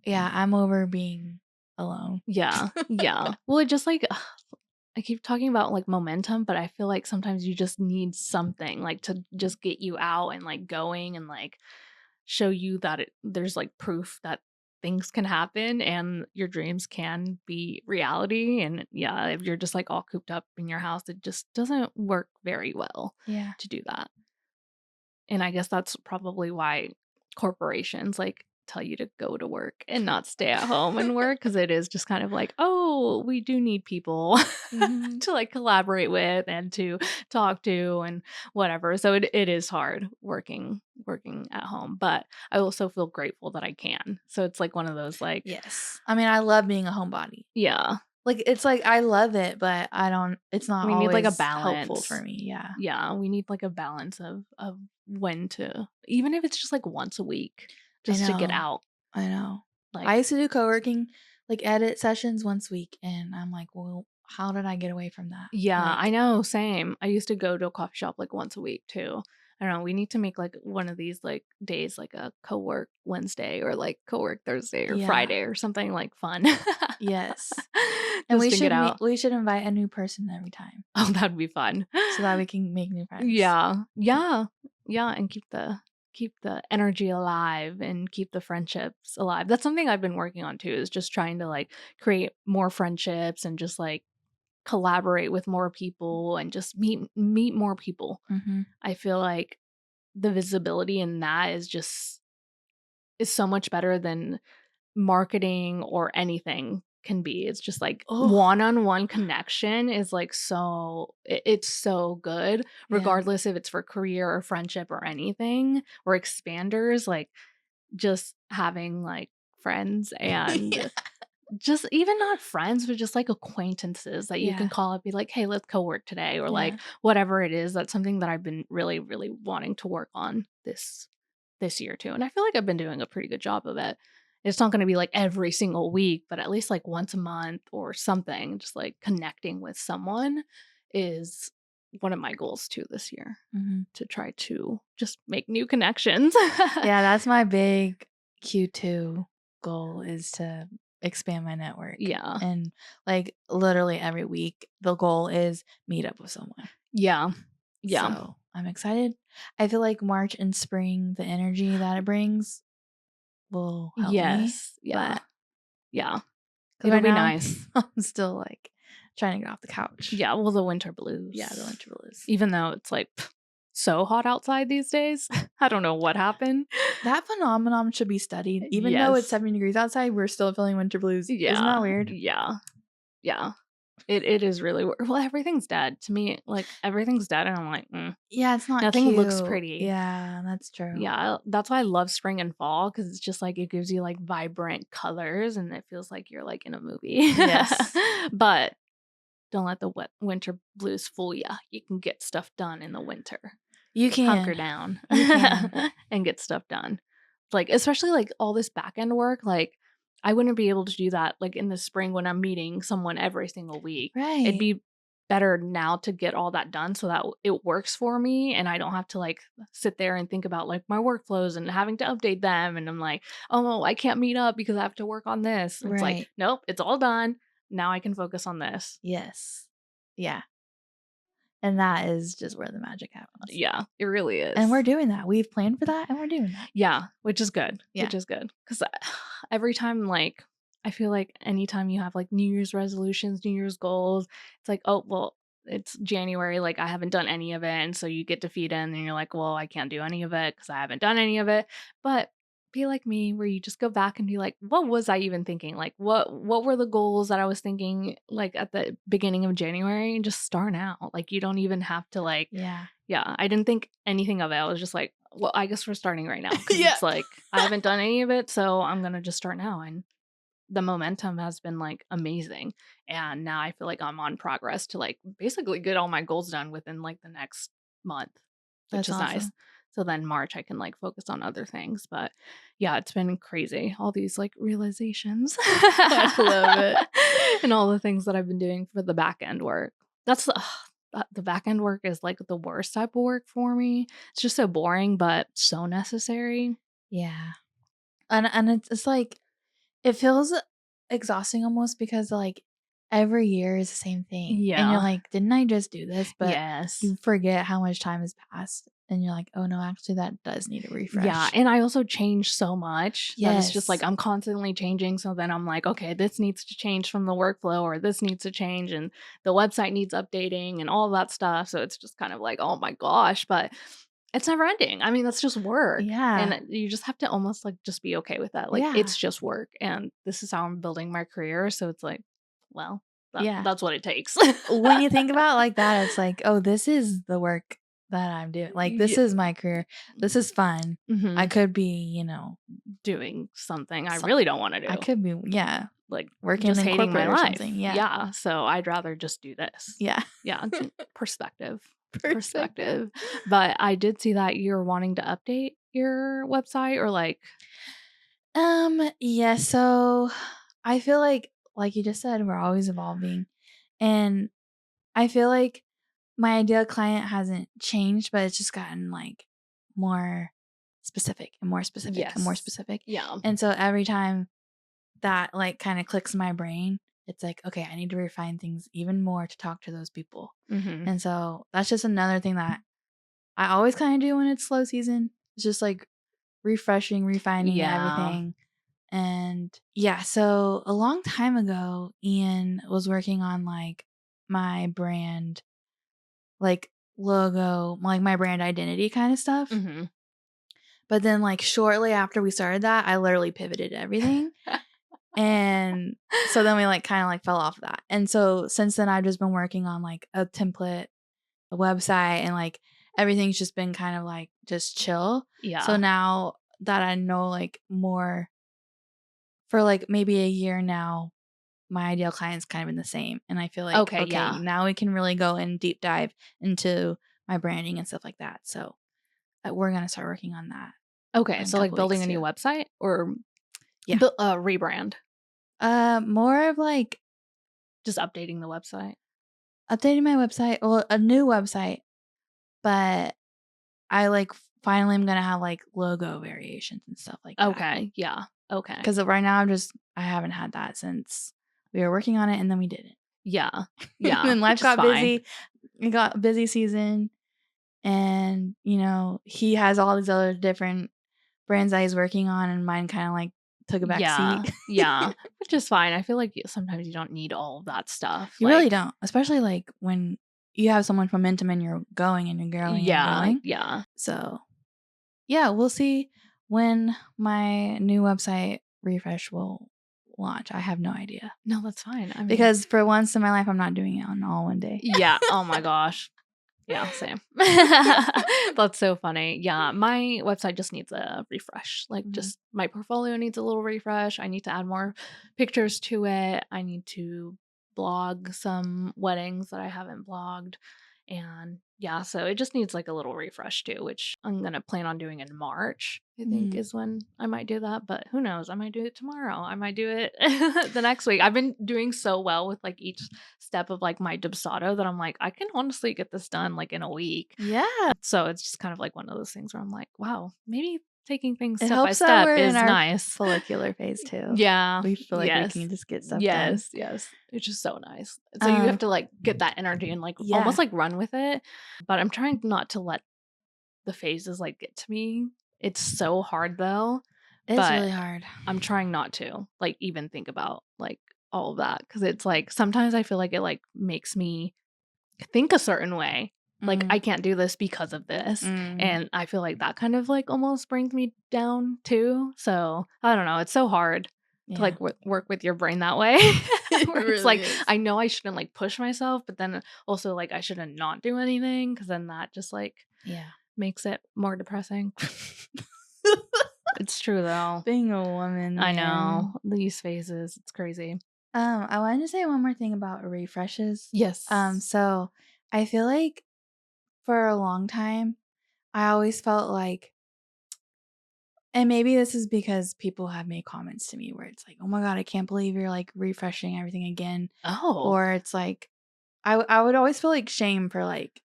yeah, I'm over being alone. Yeah. Yeah. Well, it just, like, I keep talking about, like, momentum, but I feel like sometimes you just need something, like, to just get you out and, like, going and, like, show you that there's, like, proof that things can happen and your dreams can be reality. And yeah, if you're just, like, all cooped up in your house, it just doesn't work very well Yeah. to do that. And I guess that's probably why corporations like tell you to go to work and not stay at home and work, because it is just kind of like, oh, we do need people Mhm. to like collaborate with and to talk to and whatever. So it is hard working at home, but I also feel grateful that I can. So it's like one of those like, Yes. I mean, I love being a homebody. yeah, Like, it's like I love it, but I don't it's not we need like a always helpful for balance. me, yeah. Yeah, we need like a balance of when to, even if it's just like once a week, I just to get know. out. I know. I Like, used to do co-working, like, edit sessions once a week, and I'm like, "Well, how did I get away from that?" yeah, I Like know, same. I used to go to a coffee shop like once a week too. I don't know. We need to make like one of these like days, like a co-work Wednesday or like co-work Thursday or yeah. Friday or something like fun. Yes. And Just to get out. we should invite a new person every time Oh, that'd be fun. so that we can make new friends. Yeah. Yeah. Yeah, and keep the energy alive and keep the friendships alive. That's something I've been working on too, is just trying to like create more friendships and just like collaborate with more people and just meet more people. Mhm. I feel like the visibility in that is so much better than marketing or anything can be. It's just like Oh, one-on-one connection is like it's so good, yeah. regardless if it's for career or friendship or anything or expanders, like just having like friends Yeah. and just even not friends, but just like acquaintances that you can Yeah. call up, be like, "Hey, let's co-work today," or Yeah. like whatever it is. That's something that I've been really, really wanting to work on this year too. And I feel like I've been doing a pretty good job of it. It's not going to be like every single week, but at least like once a month or something, just like connecting with someone is one of my goals too this year, Mhm. to try to just make new connections. Yeah, that's my big Q2 goal is to expand my network. Yeah. And like literally every week, the goal is meet up with someone. Yeah. Yeah. So I'm excited. I feel like March and spring, the energy that it brings will help me. Yes. Yeah. But Yeah. because It'll right be now nice. I'm still like trying to get off the couch. Yeah. Well, the winter Yeah, the blues. winter blues. Even though it's like so hot outside these days. I don't know what happened. That phenomenon should be studied. Even though it's Yes. 70 degrees outside, we're still feeling winter blues. Isn't that Yeah. weird? Yeah. Yeah. It is really well, everything's dead. To me, like everything's dead and I'm like, Yeah, it's not nothing looks cute. pretty. Yeah, that's true. Yeah, that's why I love spring and fall, because it's just like it gives you like vibrant colors and it feels like you're like in a movie. Yes. But don't let the winter blues fool you. You can get stuff done in the winter. You Hunker can. down You can. and get stuff done. Like, especially like all this back end work, like I wouldn't be able to do that like in the spring when I'm meeting someone every single week. It'd Right. be better now to get all that done so that it works for me and I don't have to like sit there and think about like my workflows and having to update them and I'm like, "Oh, no, I can't meet up because I have to work on this." It's like, Right. "Nope, it's all done. Now I can focus on this." Yes. Yeah. And that is just where the magic happens. Yeah, it really And is. we're doing that. We've planned for that and we're doing that. Yeah, which is good, Yeah. which is good. Because every time, like, I feel like anytime you have, like, New Year's resolutions, New Year's goals, it's like, "Oh, well, it's January, like, I haven't done any of it," and so you get defeated, and then you're like, "Well, I can't do any of it because I haven't done any of it." But be like me where you just go back and be like, "What was I even thinking? Like, what were the goals that I was thinking, like, at the beginning of January?" And just start now. Like, you don't even have to, like, Yeah. yeah, I didn't think anything of it. I was just like, "Well, I guess we're starting right now because Yeah. it's like, I haven't done any of it, so I'm gonna just start now," and the momentum has been, like, amazing, and now I feel like I'm on progress to, like, basically get all my goals done within, like, the next month, which That's is nice. awesome. So then March, I can, like, focus on other things, but, yeah, it's been crazy, all these, like, realizations. I love it. And all the things that I've been doing for the back end work. That's the back end work is, like, the worst type of work for me. It's just so boring, but so necessary. Yeah. And it's like it feels exhausting almost because like every year is the same thing. And you're Yeah. like, didn't I just do this? But Yes. you forget how much time has passed. And you're like, oh no, actually that does need a Yeah, refresh. and I also change so much that it's just like Yes. I'm constantly changing, so then I'm like, "Okay, this needs to change from the workflow or this needs to change and the website needs updating and all that stuff." So it's just kind of like, "Oh my gosh," but It's never ending. I mean, that's just work. Yeah. And you just have to almost like just be okay with that. Like Yeah. it's just work and this is how I'm building my career. So it's like, well, Yeah. that's what it takes. When you think about it like that, it's like, oh, this is the work that I'm doing. Like, this Yeah. is my career. This is fun. I Mhm. could be, Doing something I so, really don't want to I do. could be, yeah, Like working just in hating my corporate or life. something. Yeah. Yeah. So I'd rather just do this. Yeah. Yeah. Perspective. Perspective. Perspective. But I did see that you're wanting to update your website or like, Yeah, so I feel like you just said, we're always evolving. And I feel like my ideal client hasn't changed, but it's just gotten like more specific and more specific and more yes. specific. Yeah. And so every time that like kind of clicks in my brain, it's like, okay, I need to refine things even more to talk to those people. Mhm. And so that's just another thing that I always kind of do when it's slow season. It's just like refreshing, refining Yeah. everything. And yeah, so a long time ago, Ian was working on like my brand, like logo, like my brand identity kind of stuff. Mhm. But then, like, shortly after we started that, I literally pivoted everything. And so then we like kind of like fell off of that. And so since then, I've just been working on like a template, a website, and like everything's just been kind of like just chill. So Yeah. now that I know like more for like maybe a year now, my ideal client's kind of been the same. And I feel like, Okay, okay, yeah. now we can really go in deep dive into my branding and stuff like that. So we're going to start working on that Okay, in a so like couple building weeks a new too. website or Yeah. rebrand? More of like Just updating the website? updating my website, well, a new website, but I like finally am gonna have like logo variations and stuff like that. Okay, yeah. Okay. Because right now I haven't had that since we were working on it and then we didn't. Yeah. And Yeah, then life which is got fine. busy. It got busy season, and he has all these other different brands that he's working on, and mine kind of like took a back Yeah. seat. Yeah, which is fine. I feel like sometimes you don't need all of that stuff, You really like don't, especially like when you have so much momentum and you're going and you're going and yeah, going. yeah. So yeah, we'll see when my new website refresh will launch. I have no idea. No, that's fine. I mean Because for once in my life, I'm not doing it on all one day. yeah, oh my gosh. Yeah, same. That's so funny. Yeah, my website just needs a refresh. Like, Mhm. just my portfolio needs a little refresh. I need to add more pictures to it. I need to blog some weddings that I haven't blogged. And yeah, so it just needs like a little refresh too, which I'm going to plan on doing in March, I think Mhm. is when I might do that. But who knows? I might do it tomorrow. I might do it the next week. I've been doing so well with like each step of like my Dubsado that I'm like, I can honestly get this done like in a week. Yeah. So it's just kind of like one of those things where I'm like, wow, maybe taking things It step by helps that step we're in is our nice. follicular phase too. Yeah. We feel like we Yes. can just get stuff done. Yes. Yes. It's just so nice. So you have Um, to like get that energy and like yeah, almost like run with it. But I'm trying not to let the phases like get to me. It's so hard though. it's But really hard. I'm trying not to like even think about like all of that because it's like sometimes I feel like it like makes me think a certain way. Like Mm, I can't do this because of this. mm, And I feel like that kind of like almost brings me down too. So I don't know. It's so hard to yeah, like work with your brain that way. it Where it's really like is. I know I shouldn't like push myself, but then also like I shouldn't not do anything because then that just like Yeah. makes it more depressing. It's true though. Being a woman, I know man. these phases. It's crazy. I wanted to say one more thing about refreshes. Yes. So I feel like for a long time, I always felt like, and maybe this is because people have made comments to me where it's like, oh my God, I can't believe you're like refreshing everything again. Oh. Or it's like, I would always feel like shame for like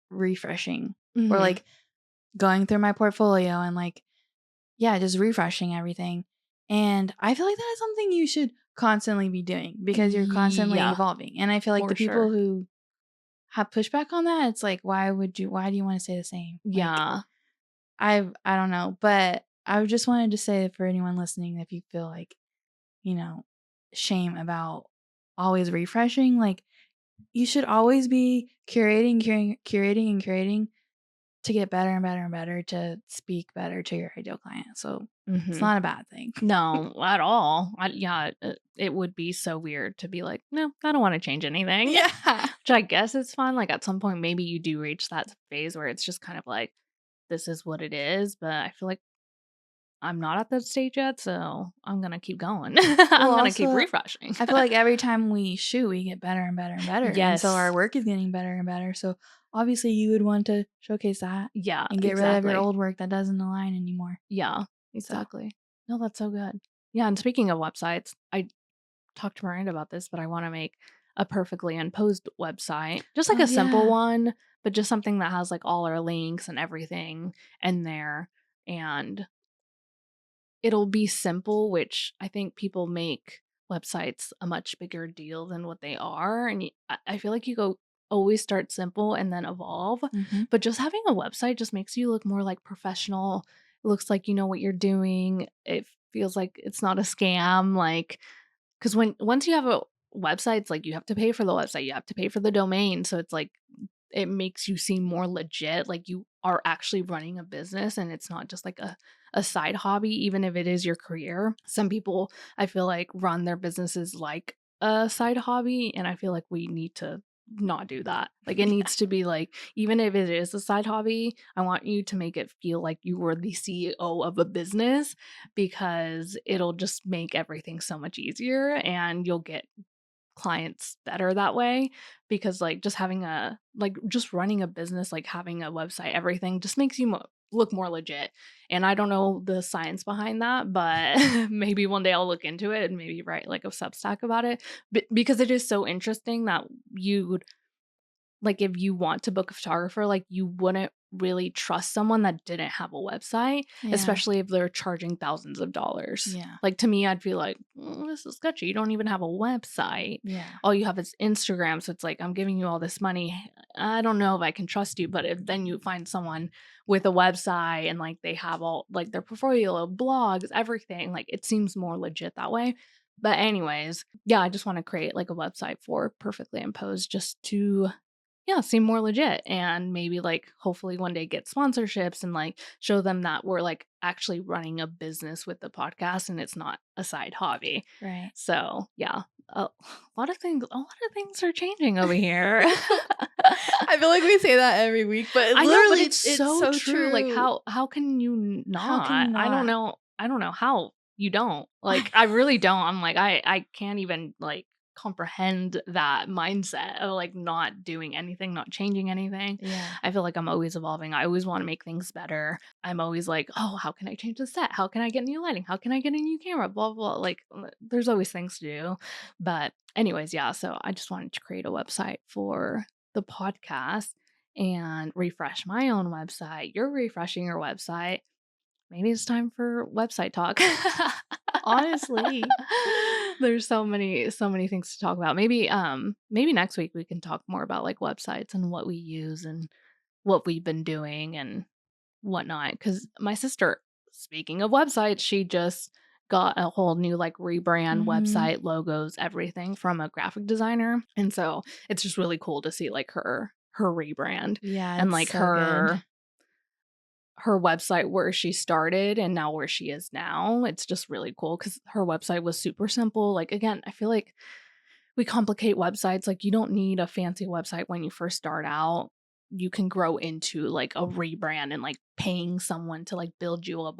refreshing or Hmm. like going through my portfolio and like, yeah, just refreshing everything. And I feel like that is something you should constantly be doing because you're constantly Yeah, evolving. And I feel like for the people sure. who have pushback on that, it's like, why do you want to stay the same? Like, Yeah. I don't know. But I just wanted to say for anyone listening, if you feel like, you know, shame about always refreshing, like you should always be curating and curating to get better and better and better to speak better to your ideal client. So it's Mhm. not a bad thing. No, at all. It would be so weird to be like, "No, I don't wanna change anything." Yeah. Which I guess is fine, like, at some point, maybe you do reach that phase where it's just kind of like, "This is what it is," but I feel like I'm not at that stage yet, so I'm gonna keep going. Well, I'm gonna keep also, refreshing. I feel like every time we shoot, we get better and better and better, and so our Yes. work is getting better and better, so obviously you would want to showcase that Yeah, and get rid of your exactly. old work that doesn't align anymore. Yeah, So, exactly. No, that's so good. Yeah, and speaking of websites, I talked to Miranda about this, but I wanna make a perfectly imposed website, just like oh, a simple yeah. one, but just something that has, like, all our links and everything in there, and it'll be simple, which I think people make websites a much bigger deal than what they are, and I feel like you go always start simple and then evolve, Mhm. but just having a website just makes you look more, like, professional. It looks like you know what you're doing. It feels like it's not a scam, like, 'cause once you have a website, it's like you have to pay for the website, you have to pay for the domain, so it's like it makes you seem more legit, like you are actually running a business and it's not just like a side hobby, even if it is your career. Some people, I feel like, run their businesses like a side hobby, and I feel like we need to not do that. Like it Yeah. needs to be like, even if it is a side hobby, I want you to make it feel like you were the CEO of a business because it'll just make everything so much easier and you'll get clients better that way because like just having a like just running a business, like having a website, everything just makes you look more legit. And I don't know the science behind that, but maybe one day I'll look into it and maybe write like a Substack about it. Because it is so interesting that you like, if you want to book a photographer, like, you wouldn't really trust someone that didn't have a website, Yeah. especially if they're charging thousands of dollars. Yeah. Like, to me, I'd feel like, this is sketchy. You don't even have a website. Yeah. All you have is Instagram, so it's like, I'm giving you all this money. I don't know if I can trust you, but if then you find someone with a website and, like, they have all like, their portfolio, blogs, everything, like, it seems more legit that way. But anyways, yeah, I just wanna create, like, a website for Perfectly Imposed just to yeah, seem more legit and maybe like hopefully one day get sponsorships and like show them that we're like actually running a business with the podcast and it's not a side hobby. Right. So, yeah, a lot of things are changing over here. I feel like we say that every week, but I know, but literally it's it's so so true. Like true. how can you How can you not? I don't not? know. I don't know how you don't. I Like I really don't. I'm like I can't even like comprehend that mindset of like not doing anything, not changing anything. Yeah. I feel like I'm always evolving. I always want to make things better. I'm always like, "Oh, how can I change the set? How can I get new lighting? How can I get a new camera?" blah blah. Blah. Like there's always things to do. But anyways, yeah, so I just wanted to create a website for the podcast and refresh my own website. You're refreshing your website. Maybe it's time for website talk. Honestly. There's so many things to talk about. Maybe next week we can talk more about like websites and what we use and what we've been doing and whatnot. Because my sister, speaking of websites, she just got a whole new like rebrand Mhm. website, logos, everything from a graphic designer. And so it's just really cool to see like her rebrand Yeah, and it's like so good. her website where she started and now where she is now. It's just really cool because her website was super simple. Like again, I feel like we complicate websites. Like you don't need a fancy website when you first start out. You can grow into like a rebrand and like paying someone to like build you a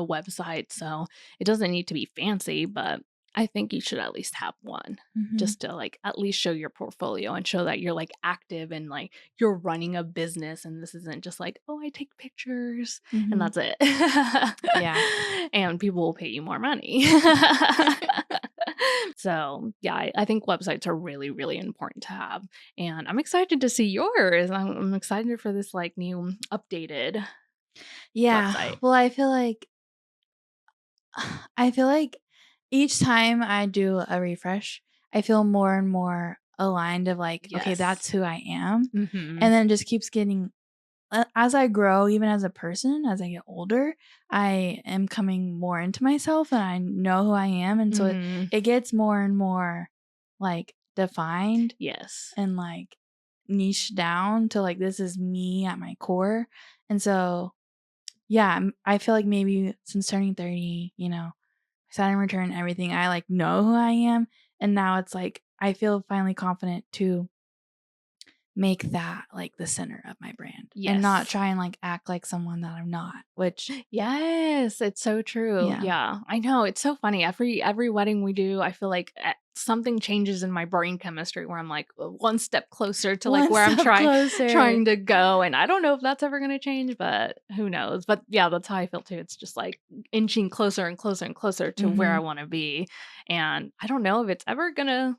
website. So it doesn't need to be fancy, but I think you should at least have one Mhm. just to like at least show your portfolio and show that you're like active and like you're running a business and this isn't just like, oh, I take pictures and Mhm. that's it. Yeah. And people will pay you more money. So, yeah, I think websites are really, really important to have, and I'm excited to see yours. I'm excited for this, like, new updated Yeah. website. Well, I feel like each time I do a refresh, I feel more and more aligned of like, okay, Yes. that's who I am. Mhm. And then it just keeps getting as I grow, even as a person, as I get older, I am coming more into myself and I know who I am. And so Mhm. it gets more and more like defined Yes. and like niche down to like this is me at my core. And so yeah, I feel like maybe since turning 30, Saturn return everything, I like know who I am, and now it's like I feel finally confident to make that like the center of my brand and not Yes. try and like act like someone that I'm not, which Yes, it's so true. yeah. Yeah, I know, it's so funny. Every wedding we do, I feel like, something changes in my brain chemistry where I'm, like, one step closer to, like, One where I'm step closer. trying to go, and I don't know if that's ever gonna change, but who knows? But, yeah, that's how I feel too. It's just, like, inching closer and closer and closer to where I Mhm. wanna be, and I don't know if it's ever gonna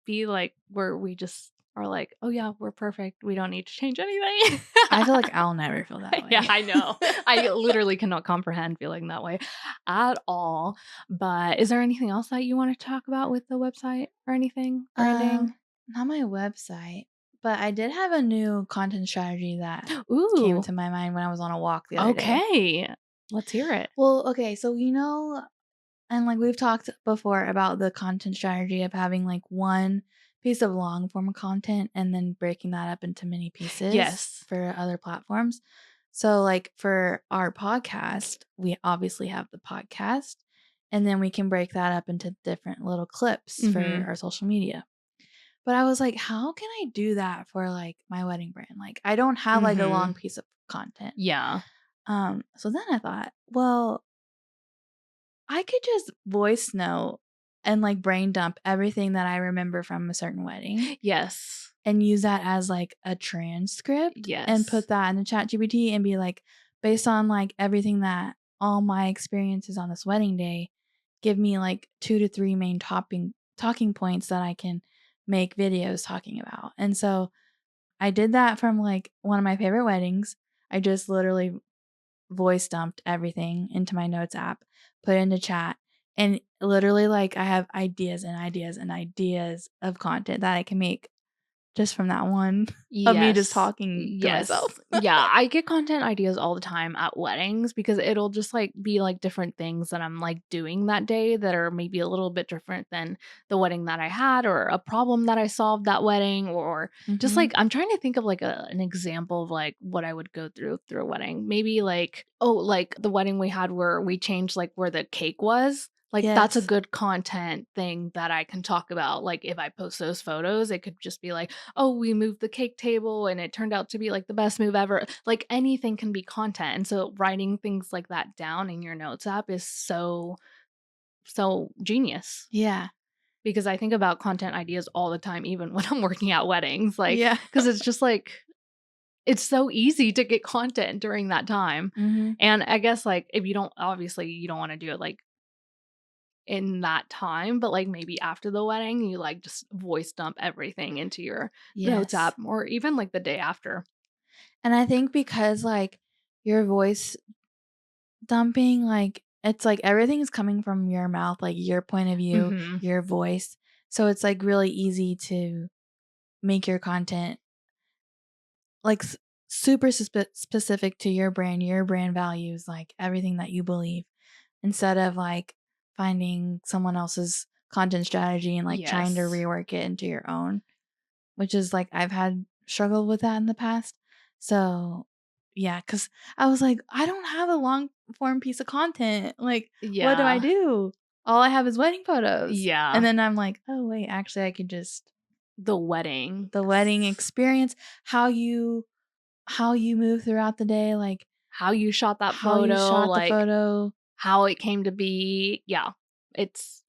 be, like, where we just are like, "Oh, yeah, we're perfect. We don't need to change anything." I feel like I'll never feel that Yeah, way. I know. I literally cannot comprehend feeling that way at all. But is there anything else that you wanna talk about with the website or anything? Branding? Not my website, but I did have a new content strategy that came Ooh, into my mind when I was on a walk the other day. okay. Let's hear it. Well, okay, so and like we've talked before about the content strategy of having like one piece of long form content and then breaking that up into many pieces Yes. for other platforms. So, like for our podcast, we obviously have the podcast, and then we can break that up into different little clips for Mhm. our social media. But I was like, how can I do that for like my wedding brand? Like, I don't have like a long Mhm. piece of content. Yeah. So then I thought, well, I could just voice note and, like, brain dump everything that I remember from a certain wedding Yes. and use that as, like, a transcript and Yes. put that in the ChatGPT and be like, "Based on, like, everything that all my experiences on this wedding day, give me, like, 2 to 3 main talking points that I can make videos talking about." And so, I did that from, like, one of my favorite weddings. I just literally voice dumped everything into my notes app, put it into chat, and literally, like, I have ideas and ideas and ideas of content that I can make just from that one of me just Yes. talking to Yes. myself. Yeah, I get content ideas all the time at weddings because it'll just, like, be, like, different things that I'm, like, doing that day that are maybe a little bit different than the wedding that I had or a problem that I solved that wedding or just, Mhm. like I'm trying to think of, like, an example of, like, what I would go through a wedding. Maybe, like oh, like, the wedding we had where we changed, like, where the cake was. Like, that's a Yes. good content thing that I can talk about. Like, if I post those photos, it could just be like, "Oh, we moved the cake table and it turned out to be, like, the best move ever." Like, anything can be content, and so writing things like that down in your notes app is so genius Yeah. because I think about content ideas all the time even when I'm working at weddings, like Yeah. because it's just, like it's so easy to get content during that time, Mhm. and I guess, like, if you don't obviously, you don't wanna do it, like, in that time, but, like, maybe after the wedding, you, like, just voice dump everything into your notes Yes. app or even, like, the day after. And I think because, like, your voice dumping, like, it's like everything's coming from your mouth, like, your point of view, Mhm. your voice, so it's, like, really easy to make your content like super specific to your brand values, like everything that you believe, instead of like finding someone else's content strategy and like trying to Yes. rework it into your own, which is like I've had struggled with that in the past. So, yeah, cuz I was like, I don't have a long form piece of content. Like, what do I Yeah. do? All I have is wedding photos. And Yeah. then I'm like, oh wait, actually I could just The wedding. the wedding experience, how you move throughout the day, like, How you shot that how you photo, shot the like, photo, how it came to be. Yeah.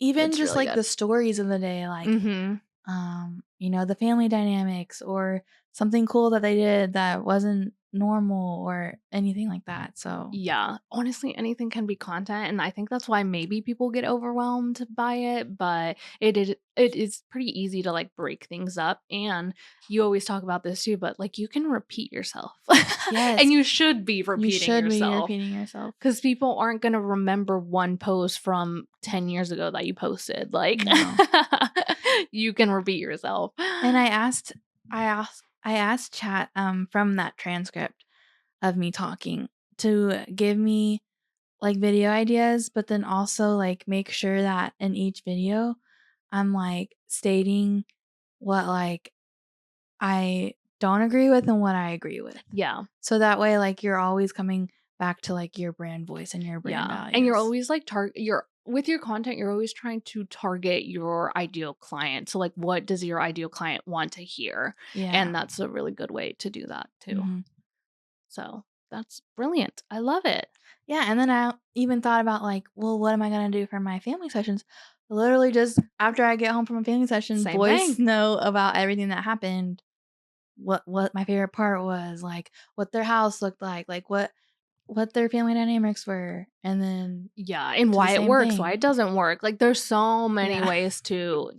even It's just, really like, good. the stories of the day, like, Mhm. the family dynamics or something cool that they did that wasn't normal or anything like that, so Yeah, honestly, anything can be content, and I think that's why maybe people get overwhelmed by it, but it is pretty easy to, like, break things up, and you always talk about this too, but, like, you can repeat yourself, yes, and you should be you repeating should be yourself repeating yourself. because people aren't gonna remember one post from 10 years ago that you posted, like, No, you can repeat yourself. and I asked Chat, from that transcript of me talking to give me like video ideas, but then also like make sure that in each video I'm like stating what like I don't agree with and what I agree with. Yeah. So that way, like, you're always coming back to, like, your brand voice and your brand Yeah. And you're values. always like you're with your content, you're always trying to target your ideal client. So like what does your ideal client want to hear? Yeah. And that's a really good way to do that too. Mhm. So that's brilliant. I love it. Yeah, and then I even thought about, like, well, what am I gonna do for my family sessions? Literally just after I get home from a family session, Same voice thing. note about everything that happened, what my favorite part was, like, what their house looked like what their family dynamics were, and then Yeah, and do the why it same works, why thing. it doesn't work. Like there's so many Yeah. ways to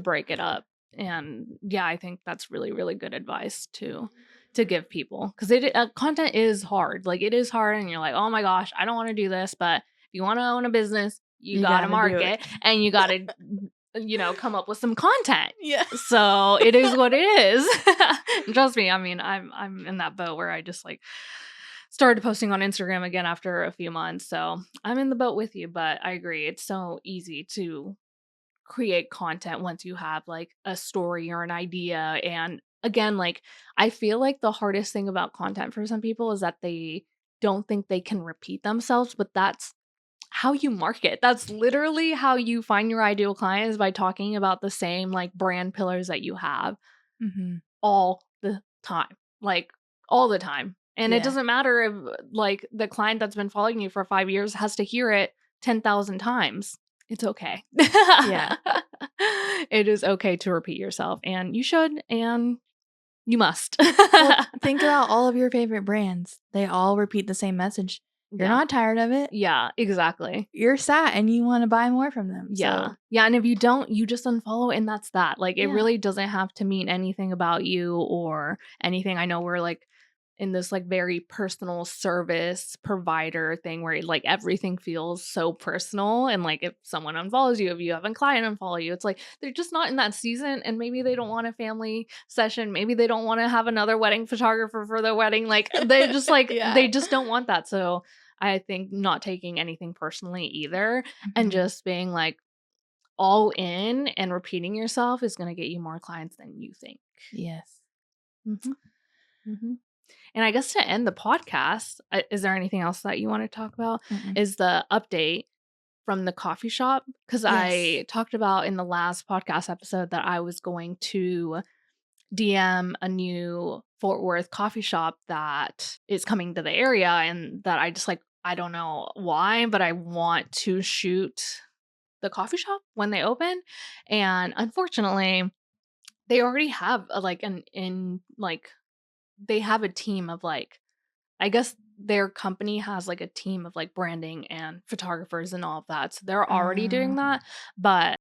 break it up. And yeah, I think that's really really good advice to give people cuz content is hard. Like it is hard and you're like, "Oh my gosh, I don't want to do this." But if you want to own a business, you You got to gotta do it. market and you got to come up with some content. Yeah. So, it is what it is. Trust me, I mean, I'm in that boat where I just like started posting on Instagram again after a few months. So, I'm in the boat with you, but I agree. It's so easy to create content once you have like a story or an idea. And again, like I feel like the hardest thing about content for some people is that they don't think they can repeat themselves, but that's how you market. That's literally how you find your ideal client is by talking about the same like brand pillars that you have Mhm. all the time. Like all the time. And it Yeah. doesn't matter if like the client that's been following you for 5 years has to hear it 10,000 times. It's okay. Yeah. It is okay to repeat yourself and you should and you must. Well, think about all of your favorite brands. They all repeat the same message. You're Yeah. not tired of it. Yeah, exactly. You're sad and you wanna buy more from them, Yeah. so Yeah, and if you don't, you just unfollow and that's that. Like it yeah. really doesn't have to mean anything about you or anything. I know we're like in this like very personal service provider thing where like everything feels so personal and like if someone unfollows you, if you have a client unfollow you, it's like they're just not in that season and maybe they don't want a family session, maybe they don't want to have another wedding photographer for their wedding. Like they're just like Yeah. they just don't want that. So I think not taking anything personally either and Mhm. just being like all in and repeating yourself is gonna get you more clients than you think. Yes. Mhm, mhm. And I guess to end the podcast, is there anything else that you wanna talk about? Mm-mm. Is the update from the coffee shop? Because Yes. I talked about in the last podcast episode that I was going to DM a new Fort Worth coffee shop that is coming to the area and that I just, like I don't know why, but I want to shoot the coffee shop when they open, and unfortunately, they already have a, like, an in like they have a team of, like I guess their company has, like, a team of, like, branding and photographers and all of that, so they're already doing Oh, that, but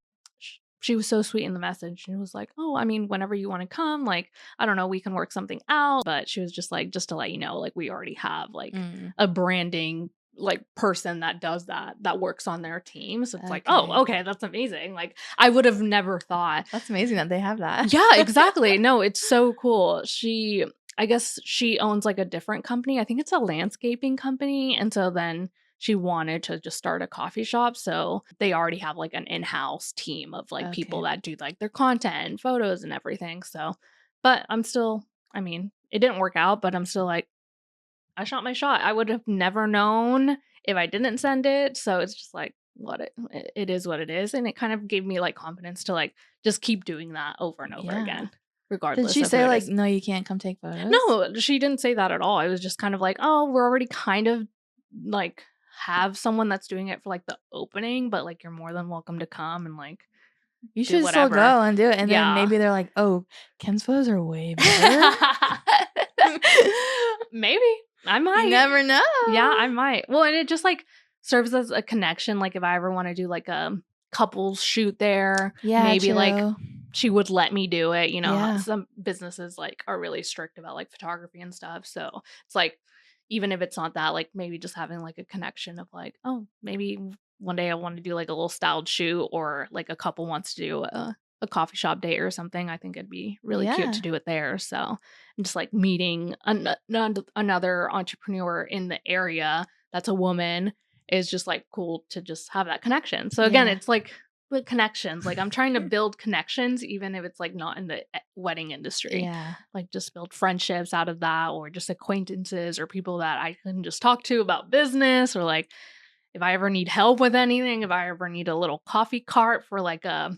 she was so sweet in the message. She was like, "Oh, I mean, whenever you wanna come, like, I don't know, we can work something out," but she was just like, "Just to let you know, like, we already have, like, mm, a branding, like, person that does that works on their team," so it's like, "Oh, okay. okay, that's amazing." Like, I would have never thought That's amazing that they have that. yeah, exactly. No, it's so cool. I guess she owns like a different company. I think it's a landscaping company. And so then she wanted to just start a coffee shop. So they already have like an in-house team of like people Okay. that do like their content and photos and everything. So, but I'm still, I mean, it didn't work out, but I'm still like, I shot my shot. I would have never known if I didn't send it. So it's just like, it is what it is. And it kind of gave me like confidence to like just keep doing that over and over Yeah. again, Did regardless she of who say, it like, is. "No, you can't come take photos"? No, she didn't say that at all. It was just kind of like, oh, we're already kind of like have someone that's doing it for like the opening, but like you're more than welcome to come and like You do should still whatever. go and do it, and then Yeah. maybe they're like, "Oh, Ken's photos are way better." Maybe. I You might. never know. Yeah, I might. Well, and it just like serves as a connection. Like if I ever want to do like a couples shoot there, Yeah, maybe like true. she would let me do it. You know, Yeah. some businesses like are really strict about like photography and stuff. So it's like even if it's not that, like maybe just having like a connection of like, oh, maybe one day I want to do like a little styled shoot or like a couple wants to do a coffee shop date or something. I think it'd be really cute to Yeah. do it there. So and just like meeting another entrepreneur in the area that's a woman is just like cool to just have that connection. So again, Yeah. it's like But connections, like I'm trying to build connections, even if it's like not in the wedding industry. Yeah. Like just build friendships out of that, or just acquaintances or people that I can just talk to about business, or like if I ever need help with anything, if I ever need a little coffee cart for like I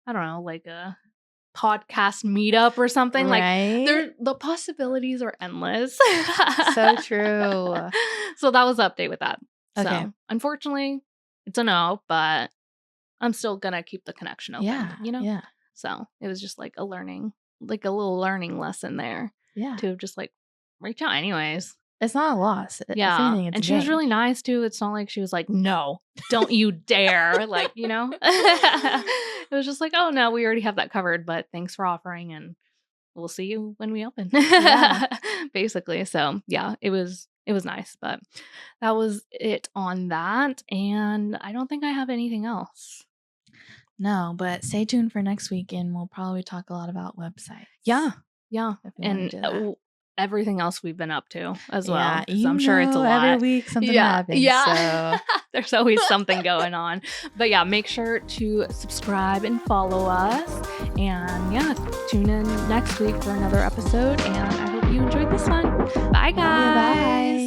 don't know, like a podcast meetup or something. Like Right? the possibilities are endless. So true. So that was the update with that. Okay. So unfortunately, it's a no, but I'm still gonna keep the connection open, Yeah. you know? Yeah. So it was just like a little learning lesson there Yeah. to just like reach out anyways. It's not a loss. If Yeah. anything, it's a And she was gain. really nice too. It's not like she was like, no, don't you dare. Like, you know? It was just like, oh no, we already have that covered, but thanks for offering and we'll see you when we open. Yeah. Basically. So yeah, it was nice. But that was it on that. And I don't think I have anything else. No, but stay tuned for next week and we'll probably talk a lot about websites. Yeah. Yeah. If we wanna And do that. everything else we've been up to as well. Yeah, 'Cause you I'm sure it's a know, every lot. week something Yeah. happens. Yeah. So There's always something going on. But yeah, make sure to subscribe and follow us. And yeah, tune in next week for another episode. And I hope you enjoyed this one. Bye, guys. bye.